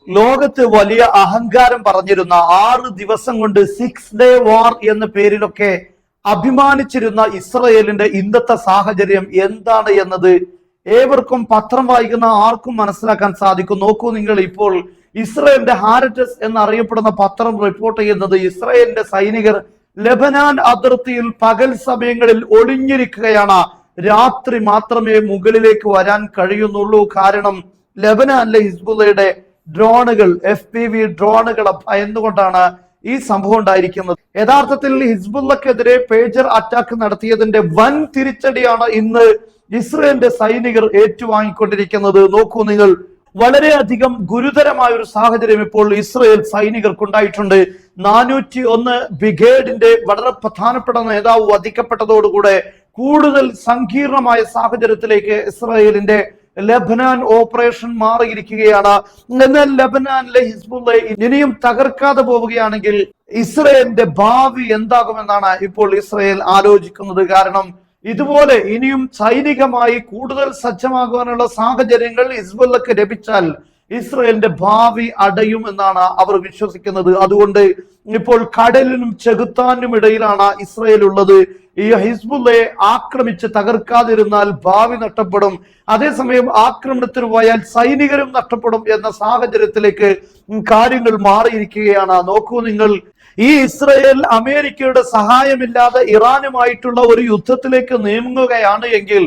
ലോകത്ത് വലിയ അഹങ്കാരം പറഞ്ഞിരുന്ന 6 ദിവസം കൊണ്ട് 6 ഡേ വാർ എന്ന പേരിലൊക്കെ അഭിമാനിച്ചിരുന്ന ഇസ്രയേലിന്റെ ഇന്നത്തെ സാഹചര്യം എന്താണ് എന്നത് ഏവർക്കും പത്രം വായിക്കുന്ന ആർക്കും മനസ്സിലാക്കാൻ സാധിക്കും. നോക്കൂ നിങ്ങൾ, ഇപ്പോൾ ഇസ്രയേലിന്റെ ഹാരറ്റസ് എന്നറിയപ്പെടുന്ന പത്രം റിപ്പോർട്ട് ചെയ്യുന്നത് ഇസ്രയേലിന്റെ സൈനികർ ലെബനാൻ അതിർത്തിയിൽ പകൽ സമയങ്ങളിൽ ഒളിഞ്ഞിരിക്കുകയാണ്. രാത്രി മാത്രമേ മുകളിലേക്ക് വരാൻ കഴിയുന്നുള്ളൂ. കാരണം ലെബനാനിലെ ഹിസ്ബുള്ളയുടെ ഡ്രോണുകൾ, FPV ഡ്രോണുകളെ ഭയന്നുകൊണ്ടാണ് ഈ സംഭവം ഉണ്ടായിരിക്കുന്നത്. യഥാർത്ഥത്തിൽ ഹിസ്ബുള്ളക്കെതിരെ പേജർ അറ്റാക്ക് നടത്തിയതിന്റെ വൻ തിരിച്ചടിയാണ് ഇന്ന് ഇസ്രയേലിന്റെ സൈനികർ ഏറ്റുവാങ്ങിക്കൊണ്ടിരിക്കുന്നത്. നോക്കൂ നിങ്ങൾ, വളരെയധികം ഗുരുതരമായ ഒരു സാഹചര്യം ഇപ്പോൾ ഇസ്രയേൽ സൈനികർക്കുണ്ടായിട്ടുണ്ട്. 401 ബ്രിഗേഡിന്റെ വളരെ പ്രധാനപ്പെട്ട നേതാവ് വധിക്കപ്പെട്ടതോടുകൂടെ കൂടുതൽ സങ്കീർണമായ സാഹചര്യത്തിലേക്ക് ഇസ്രയേലിന്റെ ലെബനാൻ ഓപ്പറേഷൻ മാറിയിരിക്കുകയാണ്. എന്നാൽ ലെബനാനിലെ ഹിസ്ബുള്ളയെ ഇനിയും തകർക്കാതെ പോവുകയാണെങ്കിൽ ഇസ്രയേലിന്റെ ഭാവി എന്താകുമെന്നാണ് ഇപ്പോൾ ഇസ്രയേൽ ആലോചിക്കുന്നത്. കാരണം ഇതുപോലെ ഇനിയും സൈനികമായി കൂടുതൽ സജ്ജമാകുവാനുള്ള സാഹചര്യങ്ങൾ ഹിസ്ബുള്ളക്ക് ലഭിച്ചാൽ ഇസ്രയേലിന്റെ ഭാവി അടയും എന്നാണ് അവർ വിശ്വസിക്കുന്നത്. അതുകൊണ്ട് ഇപ്പോൾ കടലിനും ചെകുത്താനും ഇടയിലാണ് ഇസ്രയേൽ ഉള്ളത്. ഈ ഹിസ്ബുള്ളയെ ആക്രമിച്ച് തകർക്കാതിരുന്നാൽ ഭാവി നഷ്ടപ്പെടും, അതേസമയം ആക്രമണത്തിന് പോയാൽ സൈനികരും നഷ്ടപ്പെടും എന്ന സാഹചര്യത്തിലേക്ക് കാര്യങ്ങൾ മാറിയിരിക്കുകയാണ്. നോക്കൂ നിങ്ങൾ, ഈ ഇസ്രയേൽ അമേരിക്കയുടെ സഹായമില്ലാതെ ഇറാനുമായിട്ടുള്ള ഒരു യുദ്ധത്തിലേക്ക് നീങ്ങുകയാണ് എങ്കിൽ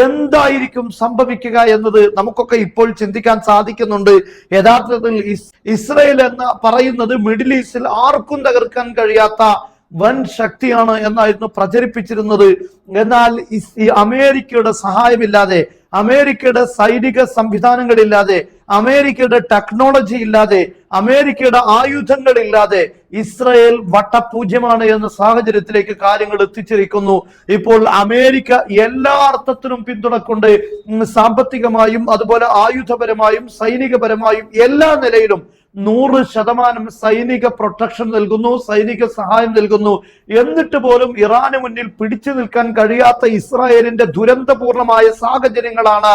എന്തായിരിക്കും സംഭവിക്കുക എന്നത് നമുക്കൊക്കെ ഇപ്പോൾ ചിന്തിക്കാൻ സാധിക്കുന്നുണ്ട്. യഥാർത്ഥത്തിൽ ഇസ്രയേൽ എന്ന് പറയുന്നത് മിഡിൽ ഈസ്റ്റിൽ ആർക്കും തകർക്കാൻ കഴിയാത്ത വൻ ശക്തിയാണ് എന്നായിരുന്നു പ്രചരിപ്പിച്ചിരുന്നത്. എന്നാൽ ഈ അമേരിക്കയുടെ സഹായമില്ലാതെ, അമേരിക്കയുടെ സൈനിക സംവിധാനങ്ങളില്ലാതെ, അമേരിക്കയുടെ ടെക്നോളജി ഇല്ലാതെ, അമേരിക്കയുടെ ആയുധങ്ങളില്ലാതെ ഇസ്രയേൽ വട്ടപൂജ്യമാണ് എന്ന സാഹചര്യത്തിലേക്ക് കാര്യങ്ങൾ എത്തിച്ചിരിക്കുന്നു. ഇപ്പോൾ അമേരിക്ക എല്ലാ അർത്ഥത്തിലും പിന്തുണക്കൊണ്ട് സാമ്പത്തികമായും അതുപോലെ ആയുധപരമായും സൈനികപരമായും എല്ലാ നിലയിലും 100% സൈനിക പ്രൊട്ടക്ഷൻ നൽകുന്നു, സൈനിക സഹായം നൽകുന്നു. എന്നിട്ട് പോലും ഇറാന് മുന്നിൽ പിടിച്ചു നിൽക്കാൻ കഴിയാത്ത ഇസ്രായേലിന്റെ ദുരന്തപൂർണമായ സാഹചര്യങ്ങളാണ്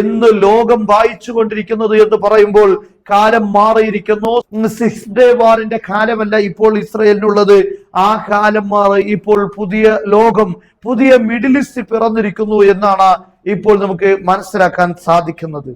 ഇന്ന് ലോകം വായിച്ചുകൊണ്ടിരിക്കുന്നത് എന്ന് പറയുമ്പോൾ കാലം മാറിയിരിക്കുന്നു. 6 ഡേ വാറിന്റെ കാലമല്ല ഇപ്പോൾ ഇസ്രായേലിനുള്ളത്. ആ കാലം മാറി ഇപ്പോൾ പുതിയ ലോകം, പുതിയ മിഡിൽ ഈസ്റ്റ് പിറന്നിരിക്കുന്നു എന്നാണ് ഇപ്പോൾ നമുക്ക് മനസ്സിലാക്കാൻ സാധിക്കുന്നത്.